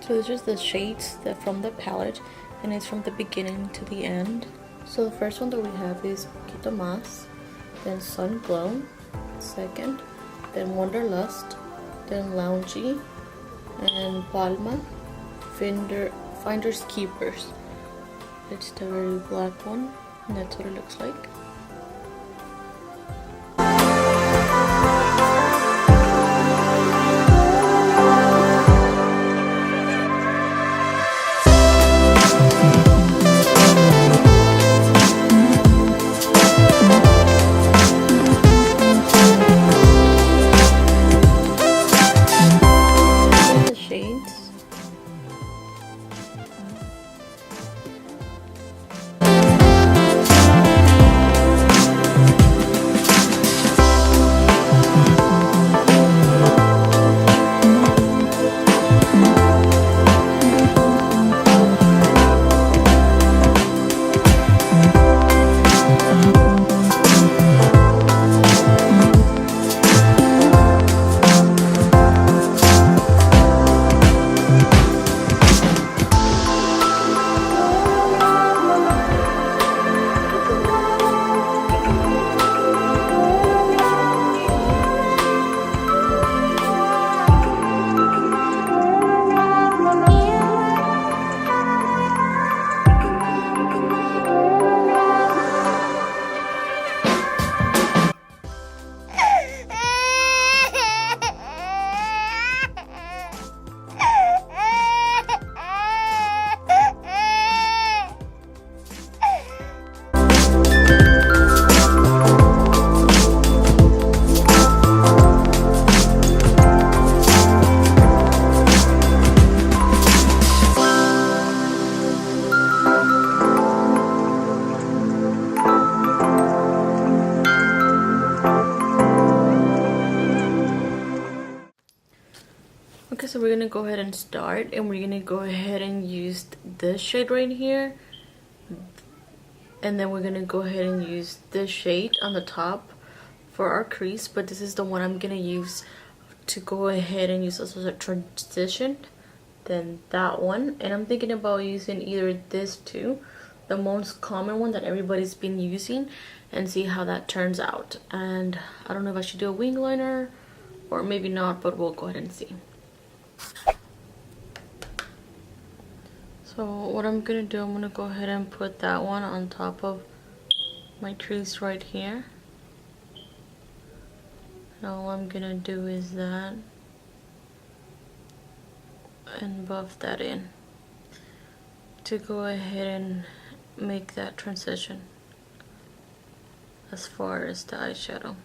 So this is the shades that from the palette, and it's from the beginning to the end. So the first one that we have is Poquito Más, then Sun Glow, second, then Wanderlust, then Loungy, and Palma, Finders Keepers. It's the very black one, and that's what it looks like. Okay, so we're gonna go ahead and start, and we're gonna go ahead and use this shade right here, and then we're gonna go ahead and use this shade on the top for our crease, but this is the one I'm gonna use to go ahead and use as a transition, then that one. And I'm thinking about using either this two, the most common one that everybody's been using, and see how that turns out. And I don't know if I should do a wing liner or maybe not, but we'll go ahead and see. So what I'm gonna do, I'm gonna go ahead and put that one on top of my crease right here. And all I'm gonna do is that, and buff that in to go ahead and make that transition as far as the eyeshadow.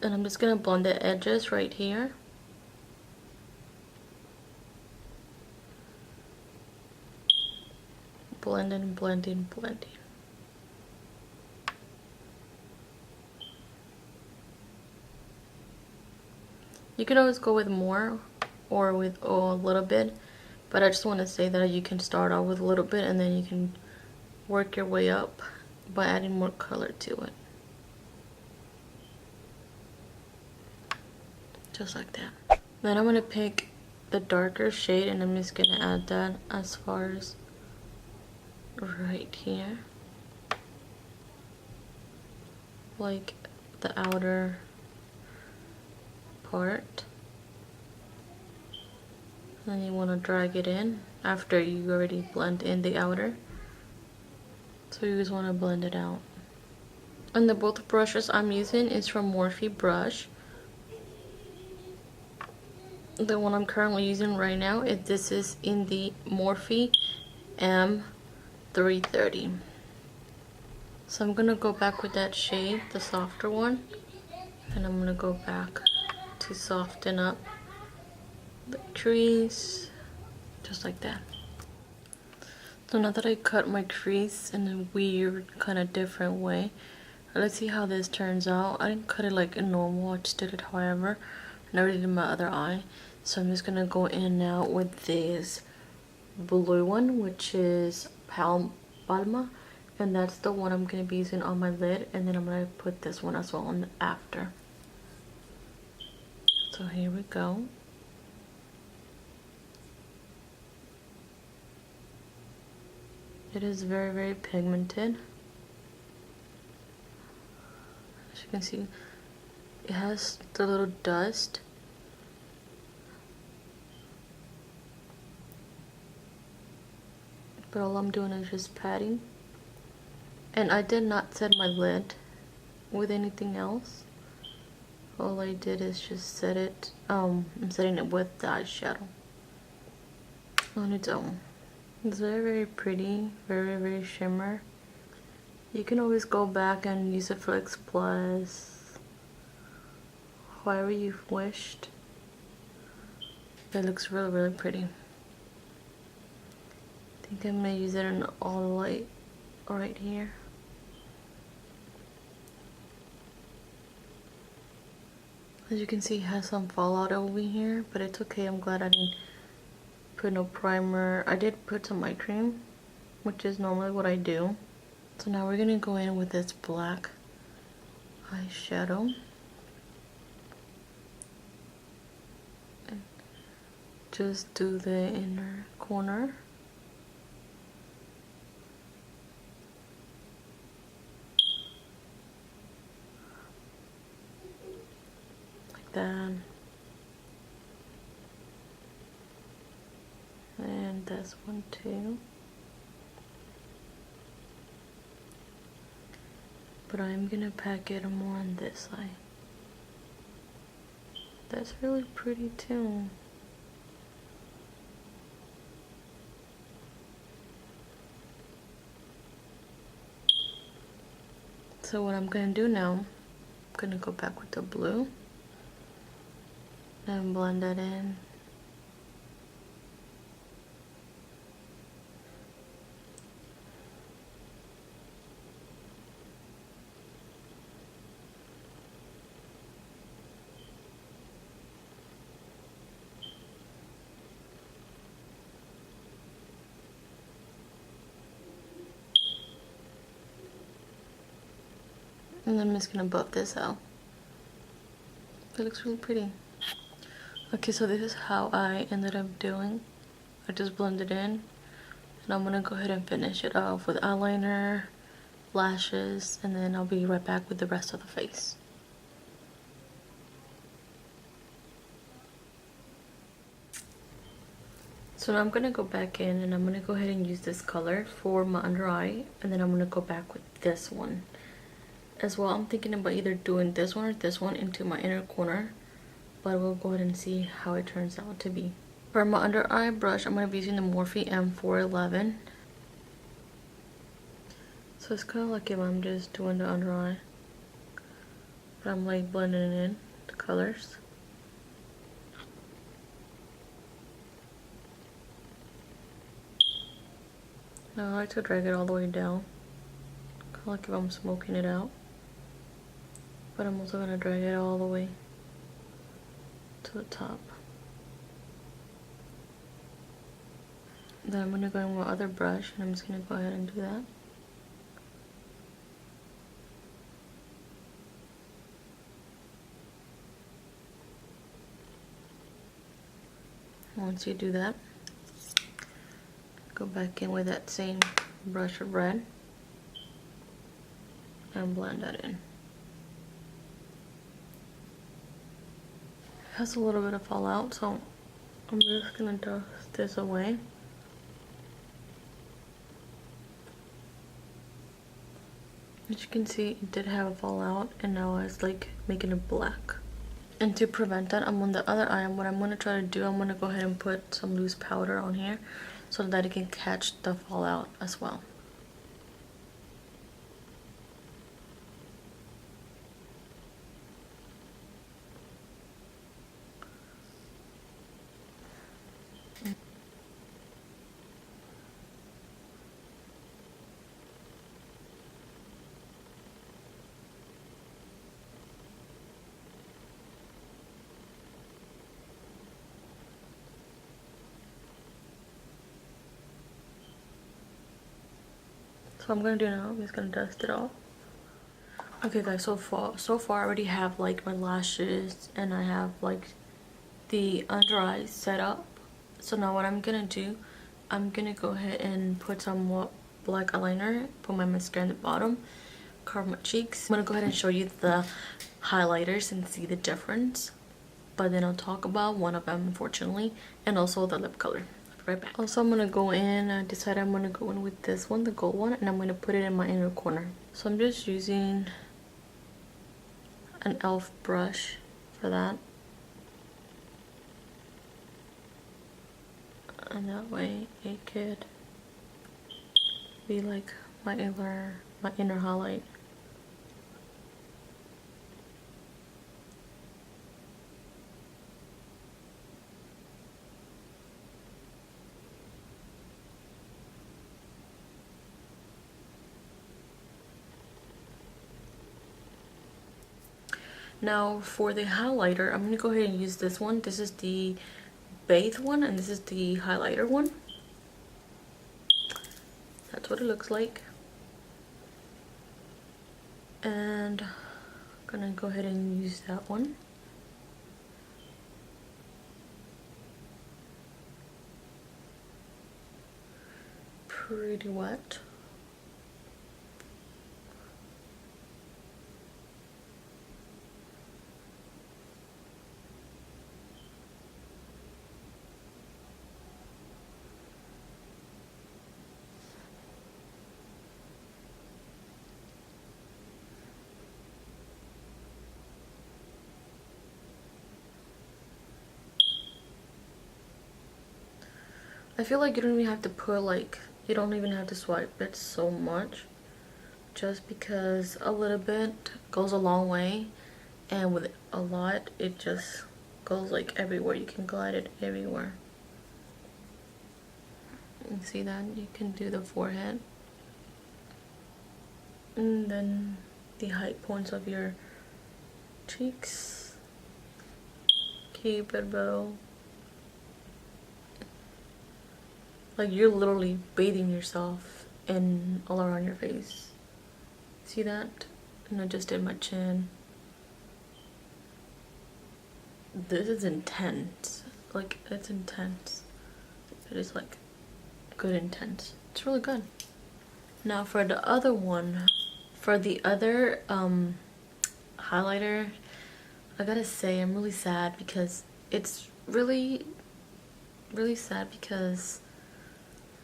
And I'm just gonna blend the edges right here. Blending, blending, blending. You can always go with more or with a little bit, but I just want to say that you can start off with a little bit and then you can work your way up by adding more color to it. Just like that. Then I'm going to pick the darker shade, and I'm just going to add that as far as right here, like the outer part. Then you want to drag it in after you already blend in the outer, so you just want to blend it out. And the both brushes I'm using is from Morphe brush. The one I'm currently using right now this is in the Morphe M330. So I'm gonna go back with that shade, the softer one, and I'm gonna go back to soften up the crease, just like that. So now that I cut my crease in a weird kind of different way, let's see how this turns out. I didn't cut it like a normal, I just did it however, and I already did my other eye. So I'm just gonna go in now with this blue one, which is Palma, and that's the one I'm gonna be using on my lid, and then I'm gonna put this one as well on after. So here we go. It is very, very pigmented. As you can see, it has the little dust. But all I'm doing is just patting. And I did not set my lid with anything else. All I did is just set it, I'm setting it with the eyeshadow on its own. It's very, very pretty, very, very shimmer. You can always go back and use it for X Plus, however you've wished. It looks really, really pretty. I think I'm gonna use it in all the light right here. As you can see, it has some fallout over here, but it's okay. I'm glad I didn't put no primer. I did put some eye cream, which is normally what I do. So now we're gonna go in with this black eyeshadow. And just do the inner corner. That, and this one too, but I'm gonna pack it more on this side. That's really pretty too. So what I'm gonna do now, I'm gonna go back with the blue and blend that in. And I'm just gonna buff this out. It looks really pretty. Okay, so this is how I ended up doing. I just blended in, and I'm gonna go ahead and finish it off with eyeliner, lashes, and then I'll be right back with the rest of the face. So now I'm gonna go back in, and I'm gonna go ahead and use this color for my under eye, and then I'm gonna go back with this one as well. I'm thinking about either doing this one or this one into my inner corner, but we'll go ahead and see how it turns out to be. For my under eye brush, I'm going to be using the Morphe M411. So it's kind of like if I'm just doing the under eye, but I'm like blending in the colors. Now I like to drag it all the way down, kind of like if I'm smoking it out, but I'm also going to drag it all the way to the top. Then I'm going to go in with my other brush, and I'm just going to go ahead and do that. Once you do that, go back in with that same brush of red and blend that in. It has a little bit of fallout, so I'm just gonna dust this away. As you can see, it did have a fallout, and now it's like making it black. And to prevent that, I'm on the other eye, and what I'm going to try to do, I'm going to go ahead and put some loose powder on here so that it can catch the fallout as well. So I'm gonna do now, I'm just gonna dust it off. Okay guys, so far I already have like my lashes, and I have like the under eyes set up. So now what I'm gonna do, I'm gonna go ahead and put some more black eyeliner, put my mascara in the bottom, carve my cheeks. I'm gonna go ahead and show you the highlighters and see the difference, but then I'll talk about one of them, unfortunately, and also the lip color. I'll be right back. Also, I'm gonna go in, I decided I'm gonna go in with this one, the gold one, and I'm gonna put it in my inner corner. So I'm just using an e.l.f. brush for that, and that way it could be like my inner highlight. Now for the highlighter, I'm gonna go ahead and use this one. This is the Bathe one, and this is the highlighter one. That's what it looks like. And I'm gonna go ahead and use that one. Pretty wet. I feel like you don't even have to put you don't even have to swipe it so much, just because a little bit goes a long way, and with a lot it just goes like everywhere. You can glide it everywhere. You see that? You can do the forehead, and then the high points of your cheeks. Keep it low. Like you're literally bathing yourself in all around your face. See that? And I just did my chin. This is intense. Like, it's intense. It is like good intense. It's really good. Now for the other one, for the other highlighter, I gotta say I'm really sad because it's really sad because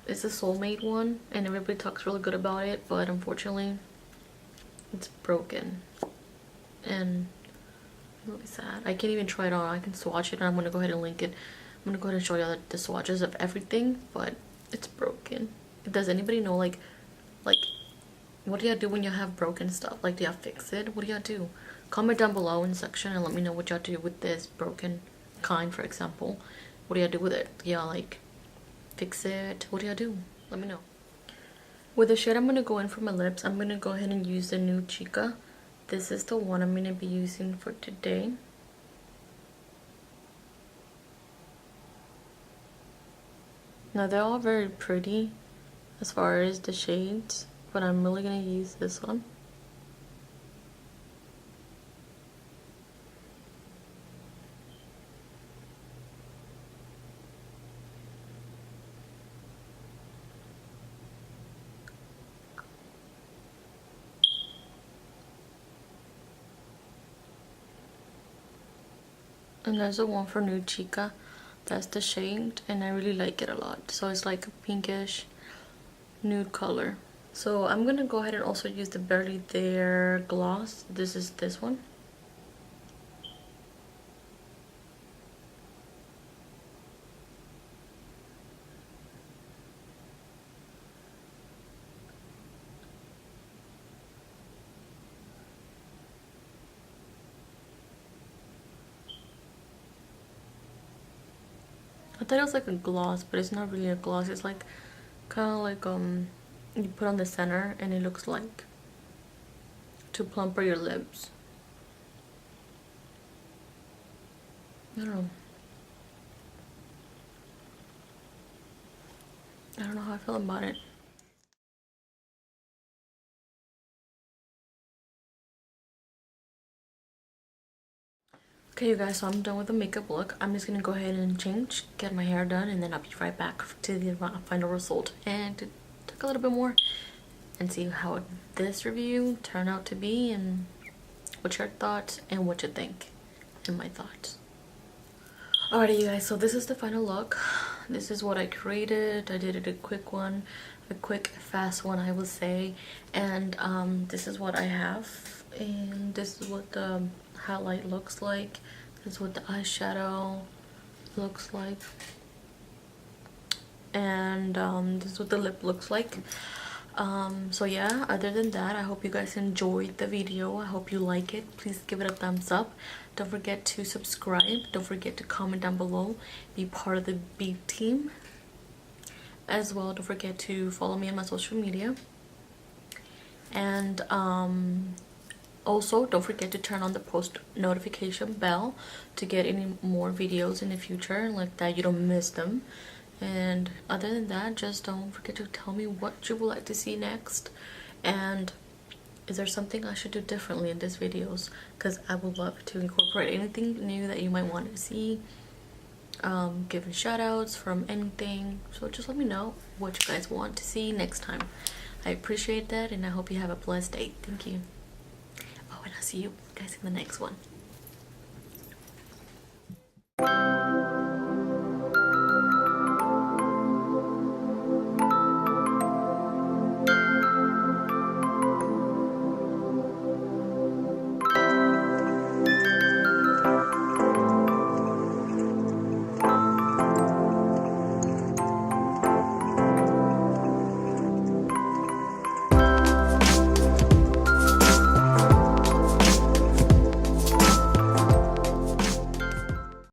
it's a Soulmate one and everybody talks really good about it, but unfortunately it's broken and really sad. I can't even try it on. I can swatch it and I'm gonna go ahead and link it. I'm gonna go ahead and show you the swatches of everything, but it's broken. Does anybody know like what do y'all do when you have broken stuff? Like, do y'all fix it? What do y'all do? Comment down below in the section and let me know what y'all do with this broken kind, for example. What do y'all do with it? Do y'all like fix it? What do y'all do? Let me know. With the shade I'm gonna go in for my lips, I'm gonna go ahead and use the new Chica. This is the one I'm gonna be using for today. Now they're all very pretty as far as the shades, but I'm really gonna use this one. And there's the one for New Chica. That's the shade, and I really like it a lot. So it's like a pinkish nude color. So I'm gonna go ahead and also use the Barely There gloss. This is this one. I thought it was like a gloss, but it's not really a gloss. It's like kind of like you put on the center and it looks like to plumper your lips. I don't know. I don't know how I feel about it. Okay, you guys, so I'm done with the makeup look. I'm just gonna go ahead and change, get my hair done, and then I'll be right back to the final result and to talk a little bit more and see how this review turned out to be, and what's your thoughts and what you think and my thoughts. Alrighty, you guys, so this is the final look. This is what I created. I did it a quick one, a quick fast one, I would say. And this is what I have, and this is what the highlight looks like. This is what the eyeshadow looks like, and this is what the lip looks like. So yeah, other than that, I hope you guys enjoyed the video. I hope you like it. Please give it a thumbs up. Don't forget to subscribe. Don't forget to comment down below. Be part of the B team as well. Don't forget to follow me on my social media, and also don't forget to turn on the post notification bell to get any more videos in the future, like that you don't miss them. And other than that, just don't forget to tell me what you would like to see next, and is there something I should do differently in these videos, because I would love to incorporate anything new that you might want to see, giving shout outs from anything. So just let me know what you guys want to see next time. I appreciate that, and I hope you have a blessed day. Thank you. Oh, and I'll see you guys in the next one.